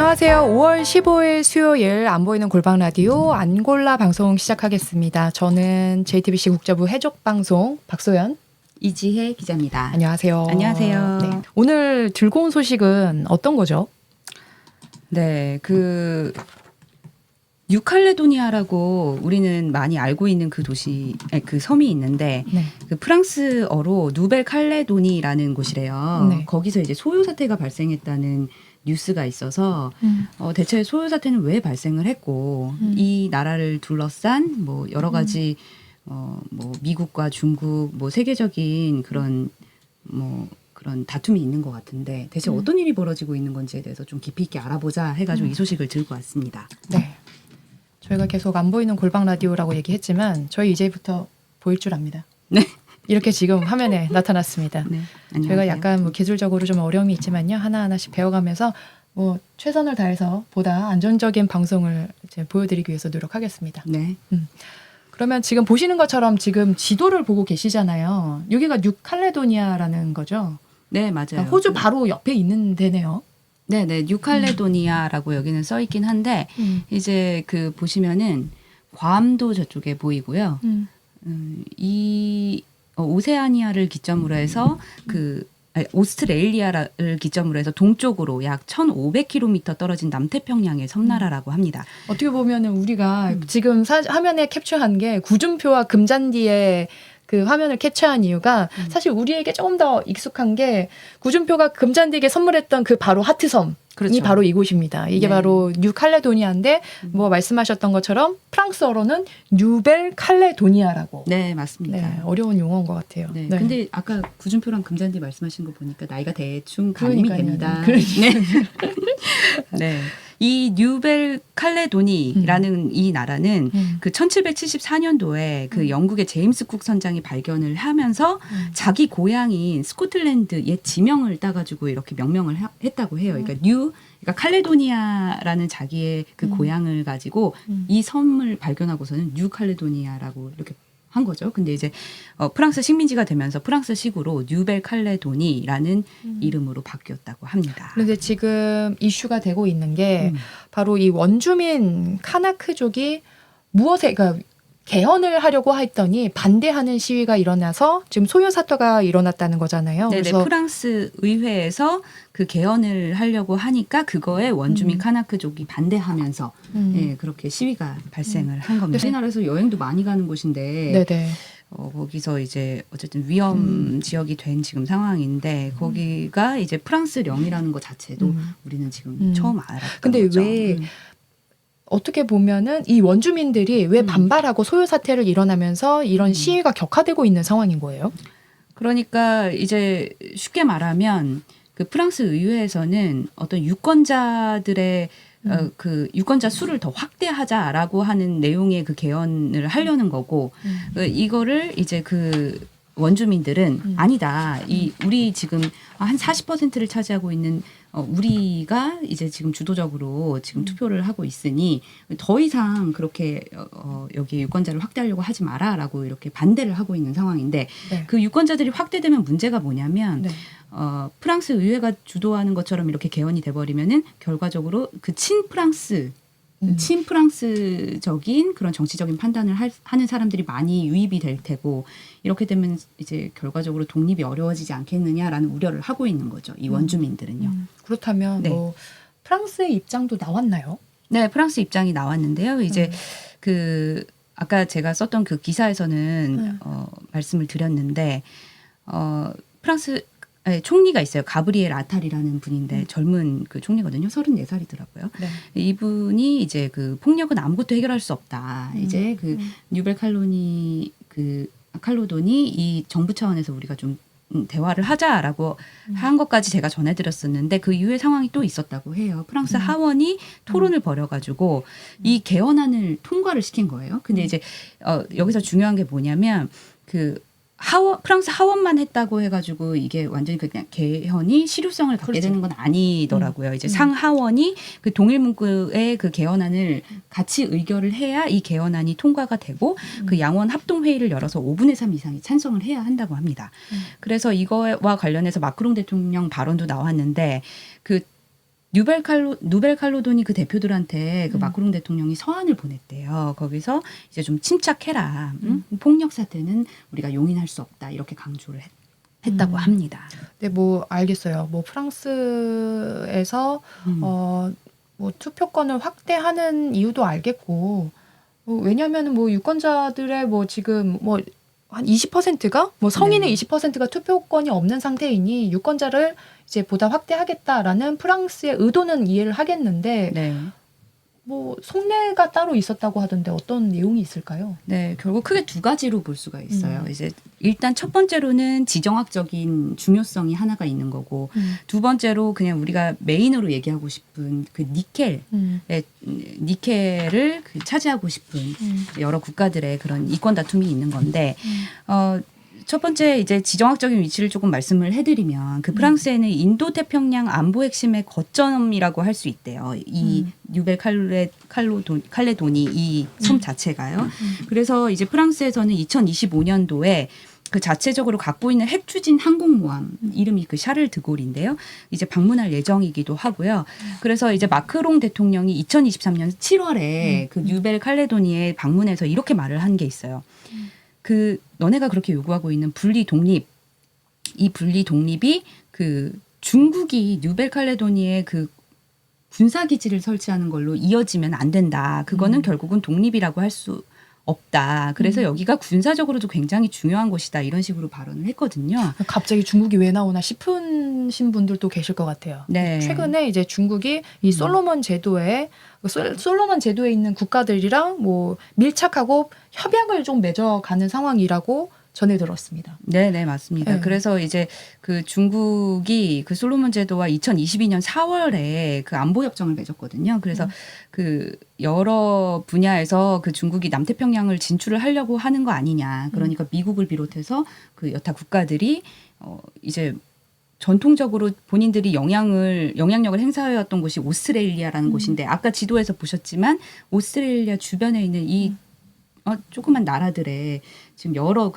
안녕하세요. 5월 15일 수요일 안 보이는 골방 라디오 안골라 방송 시작하겠습니다. 저는 JTBC 국제부 해적 방송 박소연, 이지혜 기자입니다. 안녕하세요. 안녕하세요. 네. 오늘 들고 온 소식은 어떤 거죠? 네, 뉴칼레도니아라고 우리는 많이 알고 있는 그 도시, 그 섬이 있는데 네. 그 프랑스어로 누벨 칼레도니라는 곳이래요. 네. 거기서 이제 소요 사태가 발생했다는 뉴스가 있어서 대체 소요 사태는 왜 발생을 했고 이 나라를 둘러싼 뭐 여러 가지 뭐 미국과 중국 뭐 세계적인 그런 다툼이 있는 것 같은데 대체 어떤 일이 벌어지고 있는 건지에 대해서 좀 깊이 있게 알아보자 해가지고 이 소식을 들고 왔습니다. 네. 저희가 계속 안 보이는 골방 라디오라고 얘기했지만 저희 이제부터 보일 줄 압니다. 네. 이렇게 지금 화면에 나타났습니다. 네. 저희가 약간 뭐 기술적으로 좀 어려움이 있지만요. 하나하나씩 배워가면서 뭐 최선을 다해서 보다 안전적인 방송을 이제 보여드리기 위해서 노력하겠습니다. 네. 그러면 지금 보시는 것처럼 지금 지도를 보고 계시잖아요. 여기가 뉴칼레도니아라는 거죠. 네, 맞아요. 호주 바로 옆에 있는 데네요. 네네, 뉴칼레도니아라고 여기는 써 있긴 한데 이제 그 보시면은 괌도 저쪽에 보이고요. 이 오세아니아를 기점으로 해서 오스트레일리아를 기점으로 해서 동쪽으로 약 1,500km 떨어진 남태평양의 섬나라라고 합니다. 어떻게 보면은 우리가 지금 화면에 캡처한 게 구준표와 금잔디의 그 화면을 캡처한 이유가 사실 우리에게 조금 더 익숙한 게 구준표가 금잔디에게 선물했던 그 바로 하트섬이 그렇죠. 바로 이곳입니다. 이게 네. 바로 뉴칼레도니아인데 뭐 말씀하셨던 것처럼 프랑스어로는 뉴벨 칼레도니아라고. 네, 맞습니다. 네, 어려운 용어인 것 같아요. 네. 네. 근데 아까 구준표랑 금잔디 말씀하신 거 보니까 나이가 대충 가늠이 그러니까요. 됩니다. 그러니까요. 네. 네. 이 뉴벨 칼레도니라는 이 나라는 그 1774년도에 그 영국의 제임스 쿡 선장이 발견을 하면서 자기 고향인 스코틀랜드 옛 지명을 따가지고 이렇게 명명을 했다고 해요. 그러니까 칼레도니아라는 자기의 그 고향을 가지고 이 섬을 발견하고서는 뉴 칼레도니아라고 이렇게 한 거죠. 근데 이제 프랑스 식민지가 되면서 프랑스식으로 뉴벨 칼레도니라는 이름으로 바뀌었다고 합니다. 그런데 지금 이슈가 되고 있는 게 바로 이 원주민 카나크족이 그러니까 개헌을 하려고 했더니 반대하는 시위가 일어나서 지금 소요 사태가 일어났다는 거잖아요. 네네, 그래서 프랑스 의회에서 그 개헌을 하려고 하니까 그거에 원주민 카나크족이 반대하면서 그렇게 시위가 발생을 한 겁니다. 우리나라에서 여행도 많이 가는 곳인데 네네. 거기서 이제 어쨌든 위험 지역이 된 지금 상황인데 거기가 이제 프랑스령이라는 것 자체도 우리는 지금 처음 알았던 근데 거죠. 왜 어떻게 보면은 이 원주민들이 왜 반발하고 소요 사태를 일어나면서 이런 시위가 격화되고 있는 상황인 거예요? 그러니까 이제 쉽게 말하면 그 프랑스 의회에서는 어떤 유권자들의 그 유권자 수를 더 확대하자라고 하는 내용의 그 개헌을 하려는 거고 이거를 이제 그 원주민들은 아니다. 우리 지금 한 40%를 차지하고 있는 우리가 이제 지금 주도적으로 지금 투표를 하고 있으니 더 이상 그렇게 여기 유권자를 확대하려고 하지 마라라고 이렇게 반대를 하고 있는 상황인데 네. 그 유권자들이 확대되면 문제가 뭐냐면 네. 프랑스 의회가 주도하는 것처럼 이렇게 개헌이 돼버리면은 결과적으로 그 친프랑스적인 그런 정치적인 판단을 하는 사람들이 많이 유입이 될 테고 이렇게 되면 이제 결과적으로 독립이 어려워지지 않겠느냐라는 우려를 하고 있는 거죠. 이 원주민들은요. 그렇다면 네. 뭐 프랑스의 입장도 나왔나요? 네, 프랑스 입장이 나왔는데요. 이제 그 아까 제가 썼던 그 기사에서는 말씀을 드렸는데 프랑스 총리가 있어요. 가브리엘 아탈이라는 분인데 젊은 그 총리거든요. 34살이더라고요. 네. 이분이 이제 그 폭력은 아무것도 해결할 수 없다. 이제 그 뉴벨 칼로도니 이 정부 차원에서 우리가 좀 대화를 하자라고 한 것까지 제가 전해드렸었는데 그 이후에 상황이 또 있었다고 해요. 프랑스 하원이 토론을 벌여가지고 이 개헌안을 통과를 시킨 거예요. 근데 이제 여기서 중요한 게 뭐냐면 프랑스 하원만 했다고 해가지고 이게 완전히 그냥 개헌이 실효성을 갖게 되는 건 아니더라고요. 이제 상하원이 그 동일 문구의 그 개헌안을 같이 의결을 해야 이 개헌안이 통과가 되고 그 양원 합동회의를 열어서 5분의 3 이상이 찬성을 해야 한다고 합니다. 그래서 이거와 관련해서 마크롱 대통령 발언도 나왔는데 누벨칼로돈이 그 대표들한테 그 마크롱 대통령이 서한을 보냈대요. 거기서 이제 좀 침착해라. 폭력 사태는 우리가 용인할 수 없다. 이렇게 강조를 했다고 합니다. 네, 뭐 알겠어요. 뭐 프랑스에서 뭐 투표권을 확대하는 이유도 알겠고, 왜냐하면 뭐 유권자들의 뭐 지금 뭐 한 20%가 뭐 성인의 20%가 투표권이 없는 상태이니 유권자를 이제 보다 확대하겠다라는 프랑스의 의도는 이해를 하겠는데 네. 뭐 속내가 따로 있었다고 하던데 어떤 내용이 있을까요? 네, 결국 크게 두 가지로 볼 수가 있어요. 이제 일단 첫 번째로는 지정학적인 중요성이 하나가 있는 거고, 두 번째로 그냥 우리가 메인으로 얘기하고 싶은 그 니켈을 차지하고 싶은 여러 국가들의 그런 이권 다툼이 있는 건데, 첫 번째 이제 지정학적인 위치를 조금 말씀을 해드리면 그 프랑스에는 인도 태평양 안보 핵심의 거점이라고 할 수 있대요. 이 뉴벨 칼레도니 이 섬 자체가요. 그래서 이제 프랑스에서는 2025년도에 그 자체적으로 갖고 있는 핵 추진 항공모함 이름이 그 샤를 드골인데요. 이제 방문할 예정이기도 하고요. 그래서 이제 마크롱 대통령이 2023년 7월에 그 뉴벨 칼레도니에 방문해서 이렇게 말을 한 게 있어요. 그 너네가 그렇게 요구하고 있는 분리 독립, 이 분리 독립이 그 중국이 뉴벨칼레도니에 그 군사 기지를 설치하는 걸로 이어지면 안 된다. 그거는 결국은 독립이라고 할 수 없다. 그래서 여기가 군사적으로도 굉장히 중요한 곳이다. 이런 식으로 발언을 했거든요. 갑자기 중국이 왜 나오나 싶으신 분들도 계실 것 같아요. 네. 최근에 이제 중국이 이 솔로몬 제도에 있는 국가들이랑 뭐 밀착하고 협약을 좀 맺어가는 상황이라고 전해 들었습니다. 네, 네, 맞습니다. 네. 그래서 이제 그 중국이 그 솔로몬 제도와 2022년 4월에 그 안보 협정을 맺었거든요. 그래서 그 여러 분야에서 그 중국이 남태평양을 진출을 하려고 하는 거 아니냐. 그러니까 미국을 비롯해서 그 여타 국가들이 이제 전통적으로 본인들이 영향력을 행사해왔던 곳이 오스트레일리아라는 곳인데 아까 지도에서 보셨지만 오스트레일리아 주변에 있는 이 조그만 나라들의 지금 여러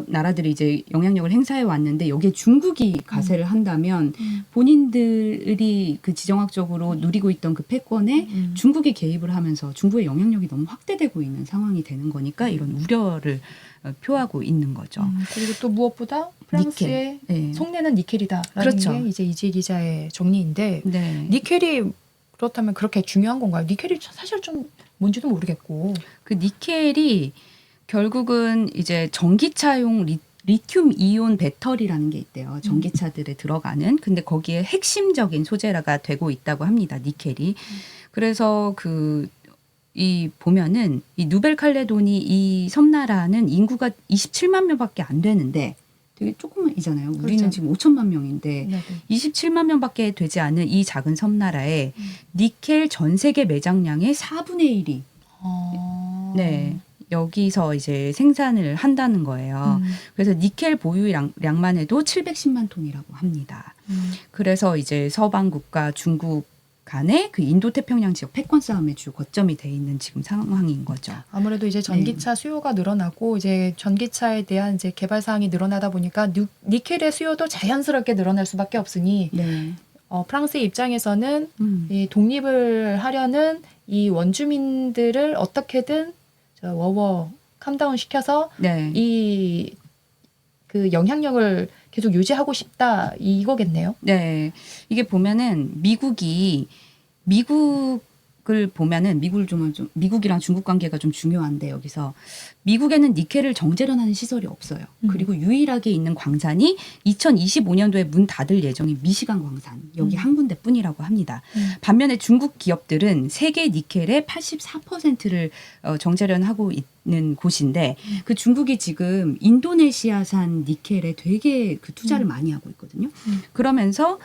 나라들이 이제 영향력을 행사해 왔는데 여기에 중국이 가세를 한다면 본인들이 그 지정학적으로 누리고 있던 그 패권에 중국이 개입을 하면서 중국의 영향력이 너무 확대되고 있는 상황이 되는 거니까 이런 우려를 표하고 있는 거죠. 그리고 또 무엇보다 프랑스의 네. 속내는 니켈이다라는 그렇죠. 게 이제 이지 기자의 정리인데 네. 니켈이 그렇다면 그렇게 중요한 건가요? 니켈이 사실 좀 뭔지도 모르겠고. 그 니켈이 결국은 이제 전기차용 리튬 이온 배터리라는 게 있대요. 전기차들에 들어가는. 근데 거기에 핵심적인 소재가 되고 있다고 합니다. 니켈이. 그래서 이 보면은 이 누벨칼레도니 이 섬나라는 인구가 27만 명밖에 안 되는데 되게 조그만이잖아요. 우리는 그렇죠. 지금 5천만 명인데 네. 27만 명밖에 되지 않은 이 작은 섬나라에 니켈 전 세계 매장량의 4분의 1이 네. 여기서 이제 생산을 한다는 거예요. 그래서 니켈 보유량만 해도 710만 톤이라고 합니다. 그래서 이제 서방 국가 중국 간의 그 인도 태평양 지역 패권 싸움의 주 거점이 돼 있는 지금 상황인 거죠. 아무래도 이제 전기차 수요가 늘어나고 이제 전기차에 대한 이제 개발 사항이 늘어나다 보니까 니켈의 수요도 자연스럽게 늘어날 수밖에 없으니 네. 프랑스의 입장에서는 이 독립을 하려는 이 원주민들을 어떻게든 워워 캄다운 시켜서 네. 이 그 영향력을 계속 유지하고 싶다 이거겠네요. 네. 이게 보면은 미국을 보면은 미국이랑 중국 관계가 좀 중요한데 여기서 미국에는 니켈을 정제련하는 시설이 없어요. 그리고 유일하게 있는 광산이 2025년도에 문 닫을 예정인 미시간 광산 여기 한 군데뿐이라고 합니다. 반면에 중국 기업들은 세계 니켈의 84%를 정제련하고 있는 곳인데 그 중국이 지금 인도네시아산 니켈에 되게 그 투자를 많이 하고 있거든요. 그러면서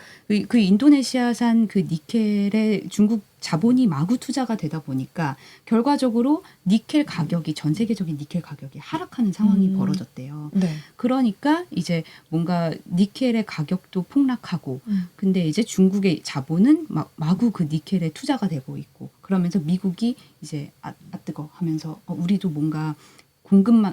그 인도네시아산 그 니켈에 중국 자본이 마구 투자가 되다 보니까 결과적으로 니켈 가격이 전 세계적인 니켈 가격이 하락하는 상황이 벌어졌대요. 네. 그러니까 이제 뭔가 니켈의 가격도 폭락하고 근데 이제 중국의 자본은 마구 그 니켈에 투자가 되고 있고 그러면서 미국이 이제 뜨거 하면서 우리도 뭔가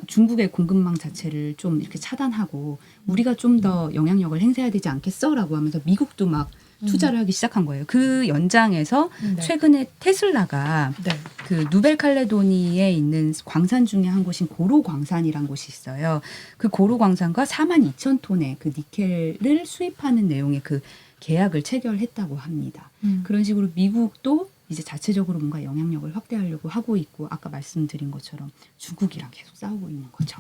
중국의 공급망 자체를 좀 이렇게 차단하고 우리가 좀 더 영향력을 행사해야 되지 않겠어라고 하면서 미국도 막 투자를 하기 시작한 거예요. 그 연장에서 네. 최근에 테슬라가 네. 그 누벨칼레도니에 있는 광산 중에 한 곳인 고로 광산이란 곳이 있어요. 그 고로 광산과 42,000톤의 그 니켈을 수입하는 내용의 그 계약을 체결했다고 합니다. 그런 식으로 미국도 이제 자체적으로 뭔가 영향력을 확대하려고 하고 있고 아까 말씀드린 것처럼 중국이랑 계속 싸우고 있는 거죠.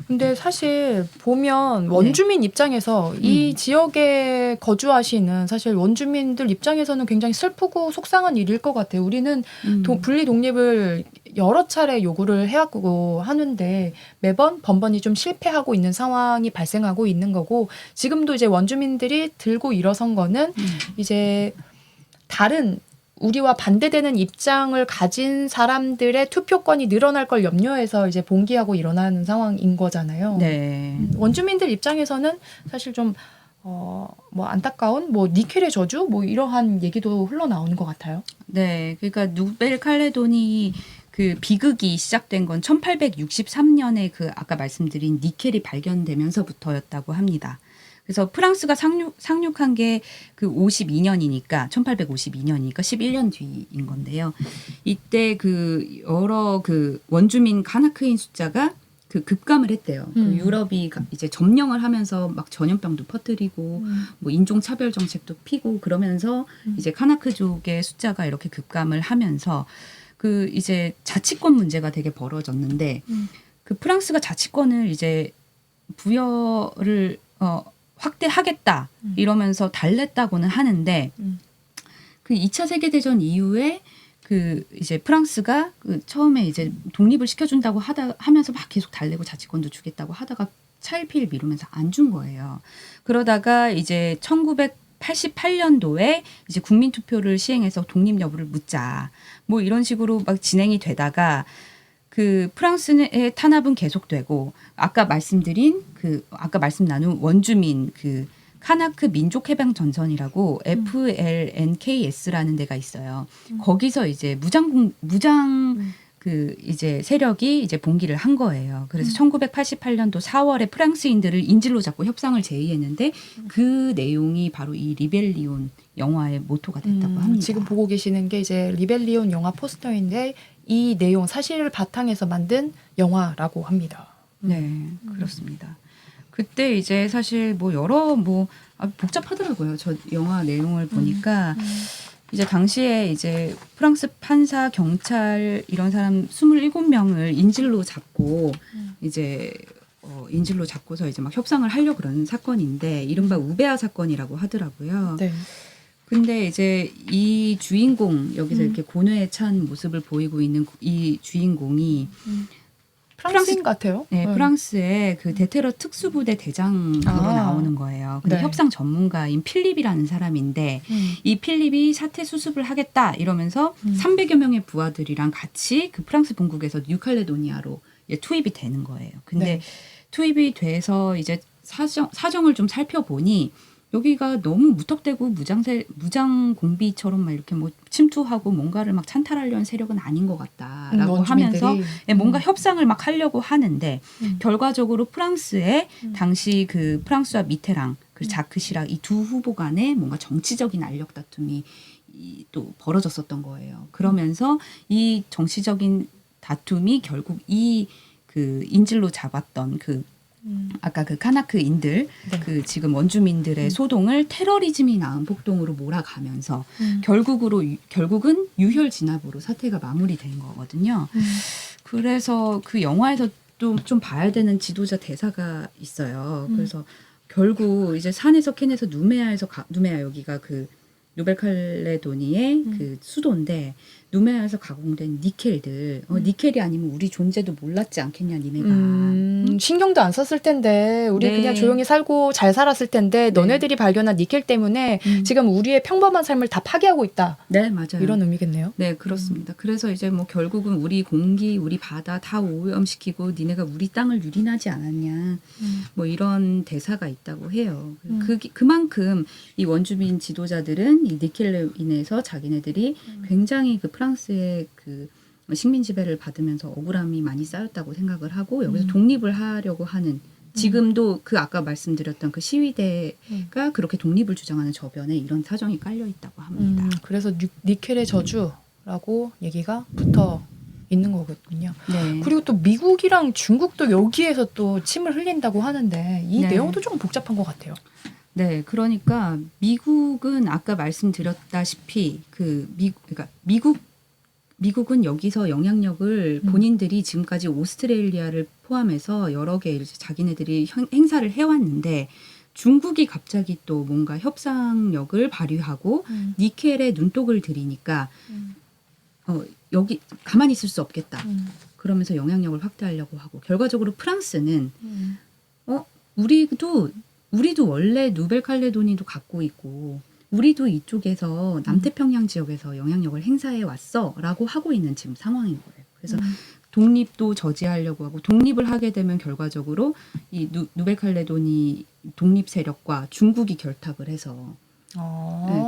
근데 사실 보면 원주민 입장에서 이 지역에 거주하시는 사실 원주민들 입장에서는 굉장히 슬프고 속상한 일일 것 같아요. 우리는 분리 독립을 여러 차례 요구를 해왔고 하는데 매번 번번이 좀 실패하고 있는 상황이 발생하고 있는 거고 지금도 이제 원주민들이 들고 일어선 거는 이제 다른 우리와 반대되는 입장을 가진 사람들의 투표권이 늘어날 걸 염려해서 이제 봉기하고 일어나는 상황인 거잖아요. 네. 원주민들 입장에서는 사실 좀 뭐 안타까운 뭐 니켈의 저주 뭐 이러한 얘기도 흘러나오는 것 같아요. 네. 그러니까 누벨칼레도니 그 비극이 시작된 건 1863년에 그 아까 말씀드린 니켈이 발견되면서부터였다고 합니다. 그래서 프랑스가 상륙한 게 그 52년이니까 1852년이니까 11년 뒤인 건데요. 이때 그 여러 그 원주민 카나크인 숫자가 그 급감을 했대요. 그 유럽이 이제 점령을 하면서 막 전염병도 퍼뜨리고 뭐 인종 차별 정책도 피고 그러면서 이제 카나크족의 숫자가 이렇게 급감을 하면서 그 이제 자치권 문제가 되게 벌어졌는데 그 프랑스가 자치권을 이제 부여를 확대하겠다 이러면서 달랬다고는 하는데 그 2차 세계대전 이후에 그 이제 프랑스가 그 처음에 이제 독립을 시켜준다고 하면서 막 계속 달래고 자치권도 주겠다고 하다가 차일피일 미루면서 안 준 거예요. 그러다가 이제 1988년도에 이제 국민투표를 시행해서 독립 여부를 묻자 뭐 이런 식으로 막 진행이 되다가 그 프랑스의 탄압은 계속되고 아까 말씀 나눈 원주민 그 카나크 민족해방 전선이라고 FLNKS라는 데가 있어요. 거기서 이제 무장 그 이제 세력이 이제 봉기를 한 거예요. 그래서 1988년도 4월에 프랑스인들을 인질로 잡고 협상을 제의했는데 그 내용이 바로 이 리벨리온 영화의 모토가 됐다고 합니다. 지금 보고 계시는 게 이제 리벨리온 영화 포스터인데 이 내용 사실을 바탕에서 만든 영화라고 합니다. 네, 그렇습니다. 그때 이제 사실 뭐 여러 뭐 복잡하더라고요. 저 영화 내용을 보니까 이제 당시에 이제 프랑스 판사, 경찰 이런 사람 27명을 인질로 잡고 이제 인질로 잡고서 이제 막 협상을 하려고 그러는 사건인데 이른바 우베아 사건이라고 하더라고요. 네. 근데 이제 이 주인공 여기서 이렇게 고뇌에 찬 모습을 보이고 있는 이 주인공이 프랑스인 같아요. 네, 프랑스의 그 데테러 특수부대 대장으로 나오는 거예요. 근데 네. 협상 전문가인 필립이라는 사람인데 이 필립이 사태 수습을 하겠다 이러면서 300여 명의 부하들이랑 같이 그 프랑스 본국에서 뉴칼레도니아로 투입이 되는 거예요. 근데 네. 투입이 돼서 이제 사정을 좀 살펴보니 여기가 너무 무턱대고 무장 공비처럼 막 이렇게 뭐 침투하고 뭔가를 막 찬탈하려는 세력은 아닌 것 같다라고 하면서 뭔가 협상을 막 하려고 하는데 결과적으로 프랑스의 당시 그 프랑스와 미테랑 그리고 자크 시락 이 두 후보 간에 뭔가 정치적인 알력 다툼이 또 벌어졌었던 거예요. 그러면서 이 정치적인 다툼이 결국 이 그 인질로 잡았던 그 아까 그 카나크인들 네. 그 지금 원주민들의 소동을 테러리즘이 낳은 폭동으로 몰아가면서 결국은 유혈 진압으로 사태가 마무리된 거거든요. 그래서 그 영화에서 또 좀 봐야 되는 지도자 대사가 있어요. 그래서 결국 이제 산에서 캔에서 누메아 여기가 그 누벨칼레도니의 그 수도인데 누메아에서 가공된 니켈들 니켈이 아니면 우리 존재도 몰랐지 않겠냐 니네가 신경도 안 썼을 텐데 우리 네. 그냥 조용히 살고 잘 살았을 텐데 네. 너네들이 발견한 니켈 때문에 지금 우리의 평범한 삶을 다 파괴하고 있다. 네 맞아요. 이런 의미겠네요. 네 그렇습니다. 그래서 이제 뭐 결국은 우리 공기 우리 바다 다 오염시키고 니네가 우리 땅을 유린하지 않았냐 뭐 이런 대사가 있다고 해요. 그만큼 이 원주민 지도자들은 이 니켈로 인해서 자기네들이 굉장히 그 프랑스의 그 식민 지배를 받으면서 억울함이 많이 쌓였다고 생각을 하고 여기서 독립을 하려고 하는 지금도 그 아까 말씀드렸던 그 시위대가 그렇게 독립을 주장하는 저변에 이런 사정이 깔려 있다고 합니다. 그래서 니켈의 저주라고 얘기가 붙어 있는 거거든요. 네. 그리고 또 미국이랑 중국도 여기에서 또 침을 흘린다고 하는데 이 네. 내용도 조금 복잡한 것 같아요. 네, 그러니까 미국은 아까 말씀드렸다시피 그러니까 미국은 여기서 영향력을 본인들이 지금까지 오스트레일리아를 포함해서 여러 개 이제 자기네들이 행사를 해왔는데 중국이 갑자기 또 뭔가 협상력을 발휘하고 니켈에 눈독을 들이니까 여기 가만히 있을 수 없겠다. 그러면서 영향력을 확대하려고 하고 결과적으로 프랑스는 우리도 원래 누벨칼레도니도 갖고 있고 우리도 이쪽에서 남태평양 지역에서 영향력을 행사해 왔어라고 하고 있는 지금 상황인 거예요. 그래서 독립도 저지하려고 하고 독립을 하게 되면 결과적으로 이 누벨칼레도니 독립 세력과 중국이 결탁을 해서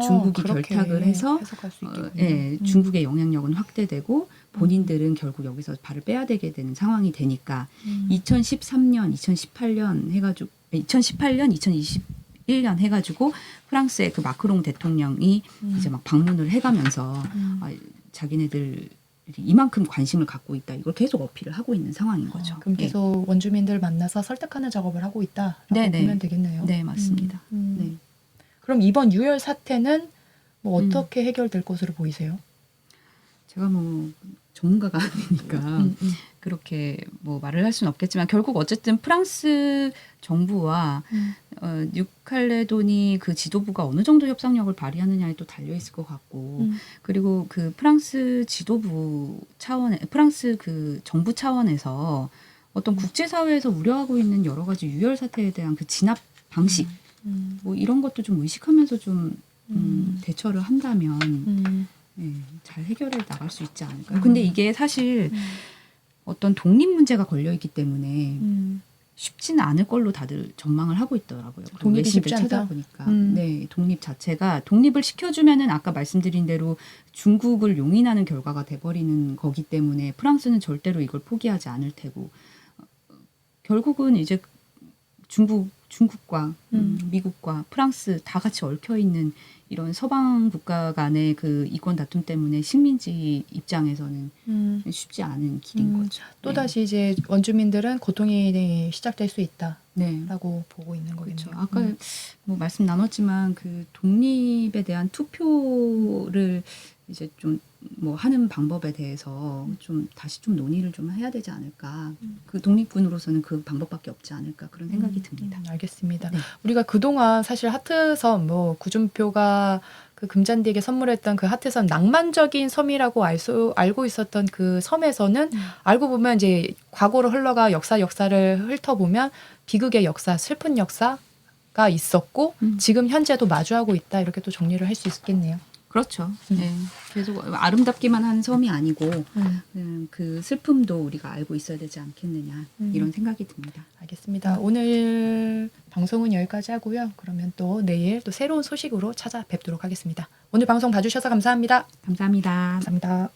중국이 결탁을 해서 해석할 수 있겠군요. 중국의 영향력은 확대되고 본인들은 결국 여기서 발을 빼야 되게 되는 상황이 되니까 2013년, 2018년 해가지고 2018년, 2021년 해가지고 프랑스의 그 마크롱 대통령이 이제 막 방문을 해가면서 자기네들이 이만큼 관심을 갖고 있다. 이걸 계속 어필을 하고 있는 상황인 거죠. 그럼 계속 원주민들 만나서 설득하는 작업을 하고 있다라고 보면 되겠네요. 네, 맞습니다. 네. 그럼 이번 유혈 사태는 뭐 어떻게 해결될 것으로 보이세요? 제가 뭐 전문가가 아니니까 그렇게 뭐 말을 할 수는 없겠지만 결국 어쨌든 프랑스 정부와 뉴칼레도니 그 지도부가 어느 정도 협상력을 발휘하느냐에 또 달려 있을 것 같고 그리고 그 프랑스 지도부 차원에 프랑스 그 정부 차원에서 어떤 국제사회에서 우려하고 있는 여러 가지 유혈 사태에 대한 그 진압 방식 뭐 이런 것도 좀 의식하면서 좀 대처를 한다면 잘 해결해 나갈 수 있지 않을까요? 근데 이게 사실 어떤 독립 문제가 걸려 있기 때문에 쉽지는 않을 걸로 다들 전망을 하고 있더라고요. 독립이 외신들 쉽지 않다. 찾아보니까 네, 독립 자체가 독립을 시켜주면은 아까 말씀드린 대로 중국을 용인하는 결과가 돼버리는 거기 때문에 프랑스는 절대로 이걸 포기하지 않을 테고 결국은 이제 중국과 미국과 프랑스 다 같이 얽혀 있는 이런 서방 국가 간의 그 이권 다툼 때문에 식민지 입장에서는 쉽지 않은 길인 거죠. 또 다시 이제 원주민들은 고통이 시작될 수 있다라고 네. 보고 있는 거겠네요. 그렇죠. 아까 뭐 말씀 나눴지만 그 독립에 대한 투표를 이제 좀 뭐 하는 방법에 대해서 좀 다시 좀 논의를 좀 해야 되지 않을까. 그 독립군으로서는 그 방법밖에 없지 않을까 그런 생각이 듭니다. 알겠습니다. 네. 우리가 그동안 사실 하트섬 뭐 구준표가 그 금잔디에게 선물했던 그 하트섬 낭만적인 섬이라고 알고 있었던 그 섬에서는 알고 보면 이제 과거로 흘러가 역사를 훑어보면 비극의 역사, 슬픈 역사가 있었고 지금 현재도 마주하고 있다 이렇게 또 정리를 할 수 있겠네요. 그렇죠. 네. 계속 아름답기만 한 섬이 아니고 그 슬픔도 우리가 알고 있어야 되지 않겠느냐 이런 생각이 듭니다. 알겠습니다. 오늘 방송은 여기까지 하고요. 그러면 또 내일 또 새로운 소식으로 찾아뵙도록 하겠습니다. 오늘 방송 봐주셔서 감사합니다. 감사합니다. 감사합니다.